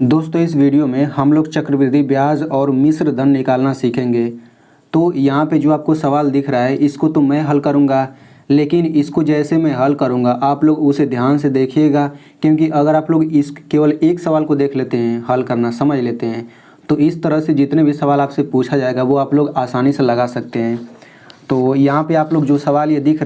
दोस्तों इस वीडियो में हम लोग चक्रवृद्धि ब्याज और मिश्र धन निकालना सीखेंगे। तो यहाँ पे जो आपको सवाल दिख रहा है इसको तो मैं हल करूँगा, लेकिन इसको जैसे मैं हल करूँगा आप लोग उसे ध्यान से देखिएगा, क्योंकि अगर आप लोग इस केवल एक सवाल को देख लेते हैं, हल करना समझ लेते हैं, तो इस तरह से जितने भी सवाल आपसे पूछा जाएगा वो आप लोग आसानी से लगा सकते हैं। तो यहाँ पे आप लोग जो सवाल ये देख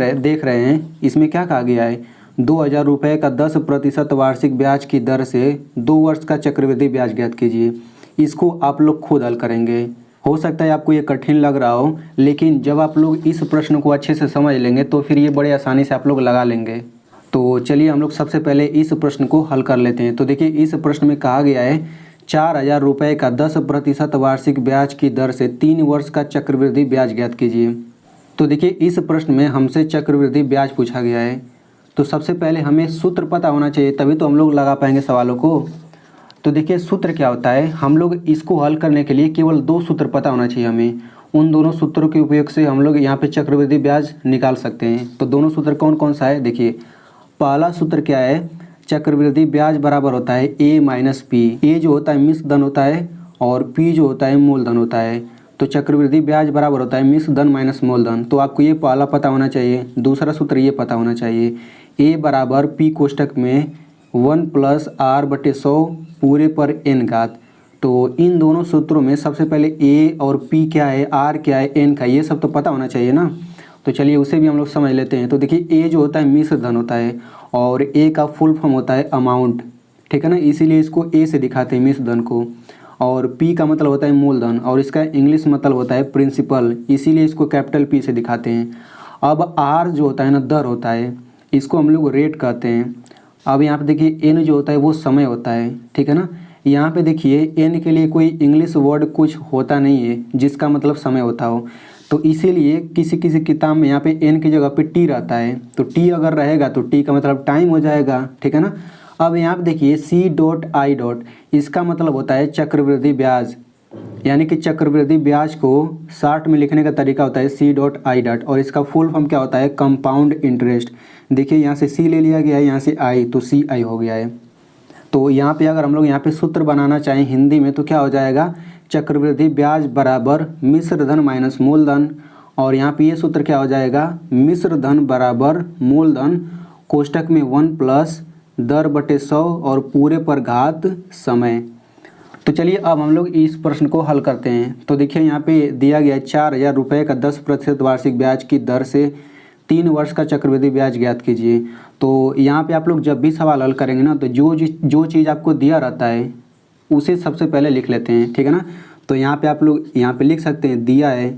रहे हैं इसमें क्या कहा गया है, 2000 रुपये का 10% वार्षिक ब्याज की दर से 2 वर्ष का चक्रवृद्धि ब्याज ज्ञात कीजिए। इसको आप लोग खुद हल करेंगे। हो सकता है आपको ये कठिन लग रहा हो, लेकिन जब आप लोग इस प्रश्न को अच्छे से समझ लेंगे तो फिर ये बड़े आसानी से आप लोग लगा लेंगे। तो चलिए हम लोग सबसे पहले इस प्रश्न को हल कर लेते हैं। तो देखिए इस प्रश्न में कहा गया है 4000 रुपये का 10% वार्षिक ब्याज की दर से 3 वर्ष का चक्रवृद्धि ब्याज ज्ञात कीजिए। तो देखिए इस प्रश्न में हमसे चक्रवृद्धि ब्याज पूछा गया है, तो सबसे पहले हमें सूत्र पता होना चाहिए, तभी तो हम लोग लगा पाएंगे सवालों को। तो देखिए सूत्र क्या होता है, हम लोग इसको हल करने के लिए केवल 2 सूत्र पता होना चाहिए हमें। उन दोनों सूत्रों के उपयोग से हम लोग यहाँ पे चक्रवृद्धि ब्याज निकाल सकते हैं। तो दोनों सूत्र कौन कौन सा है, देखिए पहला सूत्र क्या है, चक्रवृद्धि ब्याज बराबर होता है ए माइनस पी। ए जो होता है मिश्र धन होता है और पी जो होता है मूलधन होता है। तो चक्रवृद्धि ब्याज बराबर होता है मिश्र धन माइनस मूलधन। तो आपको ये पहला पता होना चाहिए। दूसरा सूत्र ये पता होना चाहिए, ए बराबर पी कोष्टक में 1 + r/100 पूरे पर n घात। तो इन दोनों सूत्रों में सबसे पहले ए और पी क्या है, आर क्या है, एन का, ये सब तो पता होना चाहिए ना। तो चलिए उसे भी हम लोग समझ लेते हैं। तो देखिए ए जो होता है मिश्र धन होता है और ए का फुल फॉर्म होता है अमाउंट, ठीक है ना, इसीलिए इसको ए से दिखाते हैं मिश्र धन को। और पी का मतलब होता है मूलधन और इसका इंग्लिश मतलब होता है प्रिंसिपल, इसीलिए इसको कैपिटल पी से दिखाते हैं। अब आर जो होता है ना दर होता है, इसको हम लोग रेट कहते हैं। अब यहाँ पे देखिए एन जो होता है वो समय होता है, ठीक है ना। यहाँ पे देखिए एन के लिए कोई इंग्लिश वर्ड कुछ होता नहीं है जिसका मतलब समय होता हो, तो इसीलिए किसी किसी किताब में यहाँ पे एन की जगह पे टी रहता है। तो टी अगर रहेगा तो टी का मतलब टाइम हो जाएगा, ठीक है ना। अब यहाँ पे देखिए C.I. इसका मतलब होता है चक्रवृद्धि ब्याज, यानी कि चक्रवृद्धि ब्याज को शॉर्ट में लिखने का तरीका होता है C.I. और इसका फुल फॉर्म क्या होता है, कंपाउंड इंटरेस्ट। देखिए यहाँ से C ले लिया गया है, यहाँ से I, तो CI हो गया है। तो यहाँ पे अगर हम लोग यहाँ पे सूत्र बनाना चाहें हिंदी में तो क्या हो जाएगा, चक्रवृद्धि ब्याज बराबर मिश्र धन माइनस मूलधन। और यहाँ पे ये सूत्र क्या हो जाएगा, मिश्र धन बराबर मूलधन कोष्टक में 1 + दर/100 और पूरे पर घात समय। तो चलिए अब हम लोग इस प्रश्न को हल करते हैं। तो देखिए यहाँ पे दिया गया है 4000 रुपये का 10% वार्षिक ब्याज की दर से 3 वर्ष का चक्रवृद्धि ब्याज ज्ञात कीजिए। तो यहाँ पे आप लोग जब भी सवाल हल करेंगे ना, तो जो चीज़ आपको दिया रहता है उसे सबसे पहले लिख लेते हैं, ठीक है ना। तो यहाँ पे आप लोग यहाँ पे लिख सकते हैं दिया है,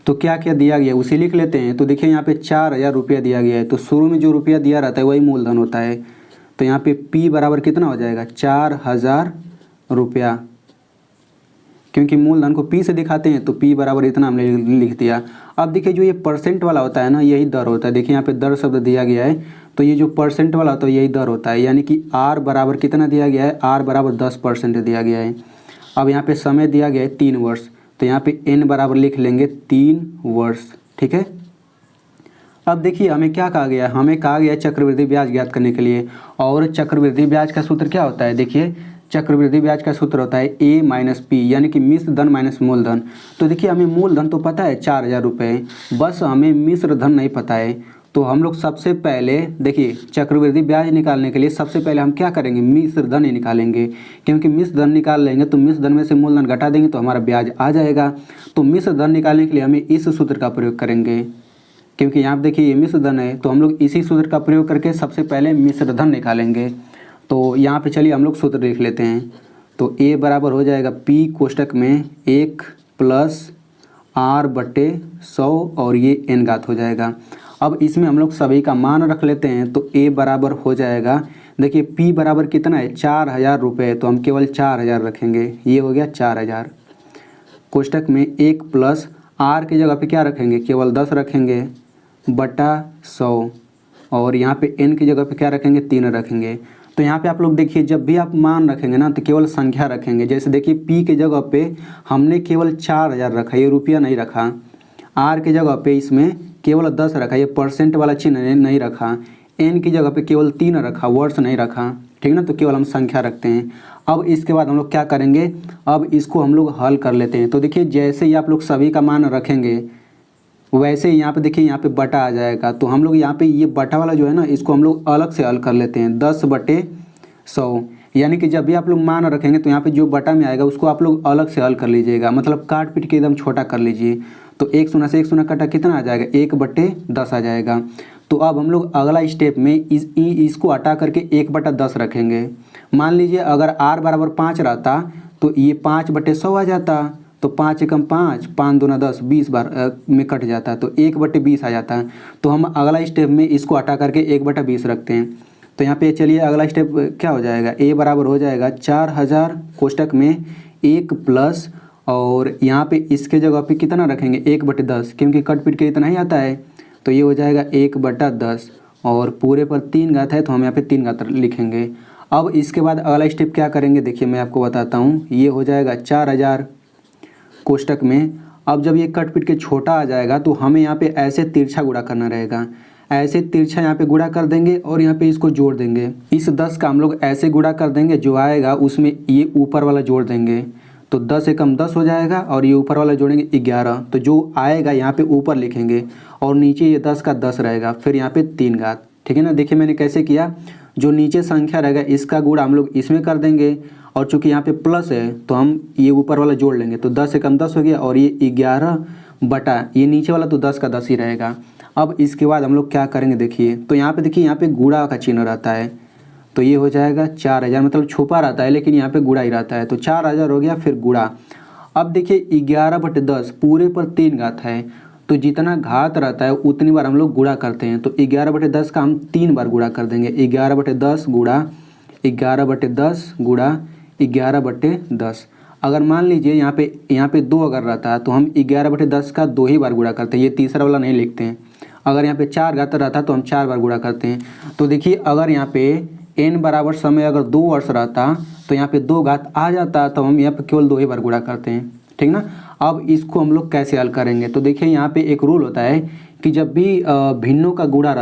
तो क्या क्या दिया गया उसे लिख लेते हैं। तो देखिए यहाँ पे 4000 रुपया दिया गया है, तो शुरू में जो रुपया दिया रहता है वही मूलधन होता है। तो यहाँ पे P बराबर कितना हो जाएगा, 4000 रुपया, क्योंकि मूलधन को P से दिखाते हैं तो P बराबर इतना हमने लिख दिया। अब देखिए जो ये परसेंट वाला होता है ना, यही दर होता है। देखिए यहाँ पे दर शब्द दिया गया है, तो ये जो परसेंट वाला होता है यही दर होता है, यानी कि R बराबर कितना दिया गया है, R बराबर 10% दिया गया है। अब यहाँ पे समय दिया गया है 3 वर्ष, तो यहाँ पे N बराबर लिख लेंगे 3 वर्ष, ठीक है। अब देखिए हमें क्या कहा गया, हमें कहा गया चक्रवृद्धि ब्याज ज्ञात करने के लिए, और चक्रवृद्धि ब्याज का सूत्र क्या होता है, देखिए चक्रवृद्धि ब्याज का सूत्र होता है ए माइनस पी, यानी कि मिश्र धन माइनस मूलधन। तो देखिए हमें मूलधन तो पता है 4000 रुपये, बस हमें मिश्र धन नहीं पता है। तो हम लोग सबसे पहले देखिए चक्रवृद्धि ब्याज निकालने के लिए सबसे पहले हम क्या करेंगे, मिश्र धन ही निकालेंगे, क्योंकि मिश्र धन निकाल लेंगे तो मिश्र धन में से मूलधन घटा देंगे तो हमारा ब्याज आ जाएगा। तो मिश्र धन निकालने के लिए हमें इस सूत्र का प्रयोग करेंगे, क्योंकि यहाँ देखिए ये मिश्र धन है, तो हम लोग इसी सूत्र का प्रयोग करके सबसे पहले मिश्र धन निकालेंगे। तो यहाँ पे चलिए हम लोग सूत्र लिख लेते हैं। तो A बराबर हो जाएगा P कोष्टक में 1 + r/100 और ये n घात हो जाएगा। अब इसमें हम लोग सभी का मान रख लेते हैं। तो A बराबर हो जाएगा, देखिए P बराबर कितना है, 4000 रुपये, तो हम केवल 4000 रखेंगे, ये हो गया 4000। कोष्टक में 1 + r की जगह पे क्या रखेंगे, केवल 10 रखेंगे बटा 100, और यहाँ पे n की जगह पे क्या रखेंगे, 3 रखेंगे। तो यहाँ पे आप लोग देखिए जब भी आप मान रखेंगे ना तो केवल संख्या रखेंगे। जैसे देखिए P के जगह पे हमने केवल 4000 रखा, ये रुपया नहीं रखा। R के जगह पे इसमें केवल 10 रखा, ये परसेंट वाला चिन्ह नहीं रखा। N की जगह पे केवल 3 रखा, वर्ष नहीं रखा, ठीक ना, तो केवल हम संख्या रखते हैं। अब इसके बाद हम लोग क्या करेंगे, अब इसको हम लोग हल कर लेते हैं। तो देखिए जैसे ही आप लोग सभी का मान रखेंगे वैसे ही यहाँ पे देखिए यहाँ पे बटा आ जाएगा। तो हम लोग यहाँ पे ये बटा वाला जो है ना इसको हम लोग अलग से हल कर लेते हैं 10/100। यानी कि जब भी आप लोग मान रखेंगे तो यहाँ पे जो बटा में आएगा उसको आप लोग अलग से हल कर लीजिएगा, मतलब काट पीट के एकदम छोटा कर लीजिए। तो 1 शून्य से 1 शून्य कटा कितना आ जाएगा, 1/10 आ जाएगा। तो अब हम लोग अगला स्टेप में इसको हटा करके 1/10 रखेंगे। मान लीजिए अगर r बराबर 5 रहता तो ये 5/100 आ जाता। तो 5 एकम 5, 5 दूना 10, 20 बार में कट जाता है तो 1/20 आ जाता है। तो हम अगला स्टेप में इसको हटा करके 1/20 रखते हैं। तो यहाँ पे चलिए अगला स्टेप क्या हो जाएगा, a बराबर हो जाएगा 4000 कोष्टक में 1 प्लस, और यहाँ पे इसके जगह पे कितना रखेंगे 1/10, क्योंकि कट पीट के इतना ही आता है। तो ये हो जाएगा 1/10, और पूरे पर 3 घात है तो हम यहाँ पे 3 घात लिखेंगे। अब इसके बाद अगला स्टेप क्या करेंगे, देखिए मैं आपको बताता हूँ। ये हो जाएगा 4000 कोष्टक में, अब जब ये कट पीट के छोटा आ जाएगा तो हमें यहाँ पे ऐसे तिरछा गुणा करना रहेगा। ऐसे तिरछा यहाँ पे गुणा कर देंगे और यहाँ पे इसको जोड़ देंगे। इस 10 का हम लोग ऐसे गुणा कर देंगे, जो आएगा उसमें ये ऊपर वाला जोड़ देंगे। तो 10 एकम 10 हो जाएगा और ये ऊपर वाला जोड़ेंगे 11। तो जो आएगा यहाँ पे ऊपर लिखेंगे और नीचे ये 10 का 10 रहेगा, फिर यहाँ पे 3 घात। ठीक है ना, देखिए मैंने कैसे किया। जो नीचे संख्या रहेगा इसका गुणा हम लोग इसमें कर देंगे, और चूंकि यहाँ पे प्लस है तो हम ये ऊपर वाला जोड़ लेंगे। तो 10 एकम 10 हो गया, और ये 11 बटा ये नीचे वाला तो 10 का 10 ही रहेगा। अब इसके बाद हम लोग क्या करेंगे, देखिए तो यहाँ पे देखिए यहाँ पे गुणा का चिन्ह रहता है। तो ये हो जाएगा 4000, मतलब छुपा रहता है लेकिन यहाँ पे गुणा ही रहता है। तो 4000 हो गया, फिर गुणा। अब देखिए 11/10 पूरे पर 3 घात है, तो जितना घात रहता है उतनी बार हम लोग गुणा करते हैं। तो 11/10 का हम 3 बार गुणा कर देंगे। 11/10 गुणा 11/10 गुणा 11/10। अगर मान लीजिए यहाँ पे 2 अगर रहता है तो हम 11/10 का 2 ही बार गुणा करते हैं, ये तीसरा वाला नहीं लिखते हैं। अगर यहाँ पे 4 घात रहता है तो हम 4 बार गुणा करते हैं। तो देखिए अगर यहाँ पे n बराबर समय अगर 2 वर्ष रहता तो यहाँ पे 2 घात आ जाता, तो हम यहाँ पे केवल 2 ही बार गुणा करते हैं। ठीक ना। अब इसको हम लोग कैसे हल करेंगे, तो देखिए यहाँ पे एक रूल होता है कि जब भी भिन्नों का गुणा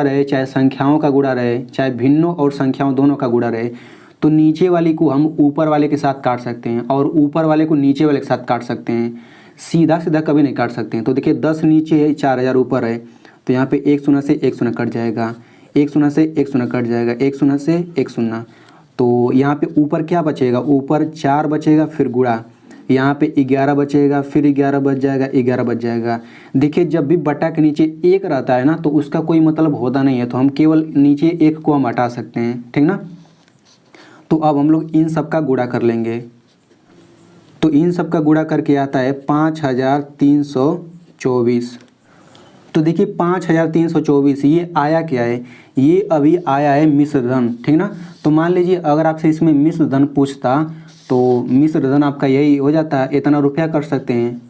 रहे, चाहे संख्याओं का गुणा रहे, चाहे भिन्नों और संख्याओं दोनों का गुणा रहे, तो नीचे वाली को हम ऊपर वाले के साथ काट सकते हैं और ऊपर वाले को नीचे वाले के साथ काट सकते हैं। सीधा सीधा कभी नहीं काट सकते हैं। तो देखिए 10 नीचे है, 4000 ऊपर है, तो यहाँ पे 1 शून्य से 1 शून्य कट जाएगा, 1 शून्य से 1 शून्य कट जाएगा, 1 शून्य से 1 शून्य। तो यहाँ पे ऊपर क्या बचेगा, ऊपर 4 बचेगा, फिर गुणा, यहाँ पे 11 बचेगा, फिर 11 बच जाएगा, 11 बच जाएगा। देखिए जब भी बटा के नीचे 1 रहता है ना तो उसका कोई मतलब होता नहीं है, तो हम केवल नीचे 1 को हम हटा सकते हैं। ठीक ना। तो अब हम लोग इन सब का गुणा कर लेंगे। तो इन सब का गुणा करके आता है 5324। तो देखिए 5324 ये आया क्या है, ये अभी आया है मिश्र धन। ठीक ना। तो मान लीजिए अगर आपसे इसमें मिश्र धन पूछता तो मिश्र धन आपका यही हो जाता है, इतना रुपया कर सकते हैं,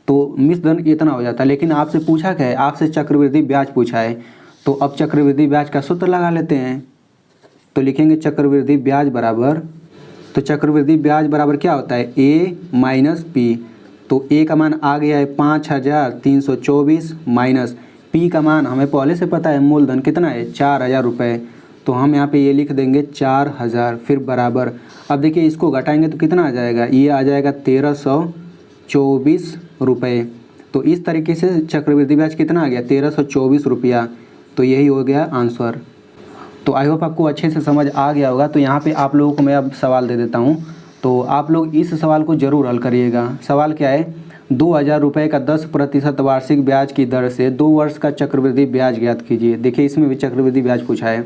तो मिश्र धन इतना हो जाता है। लेकिन आपसे पूछा क्या है, आपसे चक्रवृद्धि ब्याज पूछा है। तो अब चक्रवृद्धि ब्याज का सूत्र लगा लेते हैं। तो लिखेंगे चक्रवृद्धि ब्याज बराबर, तो चक्रवृद्धि ब्याज बराबर क्या होता है, a माइनस पी। तो a का मान आ गया है 5324 माइनस p का मान हमें पहले से पता है, मूलधन कितना है 4000 रुपये। तो हम यहाँ पे ये लिख देंगे 4000, फिर बराबर। अब देखिए इसको घटाएंगे तो कितना आ जाएगा, ये आ जाएगा 1324 रुपये। तो इस तरीके से चक्रवृद्धि ब्याज कितना आ गया, 1324 रुपया। तो यही हो गया आंसर। तो आई होप आपको अच्छे से समझ आ गया होगा। तो यहाँ पे आप लोगों को मैं अब सवाल दे देता हूँ, तो आप लोग इस सवाल को ज़रूर हल करिएगा। सवाल क्या है, 2000 रुपये का 10% वार्षिक ब्याज की दर से 2 वर्ष का चक्रवृद्धि ब्याज ज्ञात कीजिए। देखिए इसमें भी चक्रवृद्धि ब्याज पूछा है।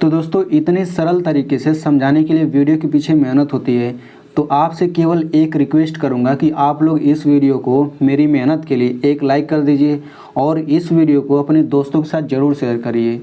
तो दोस्तों इतने सरल तरीके से समझाने के लिए वीडियो के पीछे मेहनत होती है। तो आपसे केवल एक रिक्वेस्ट करूंगा कि आप लोग इस वीडियो को मेरी मेहनत के लिए एक लाइक कर दीजिए और इस वीडियो को अपने दोस्तों के साथ ज़रूर शेयर करिए।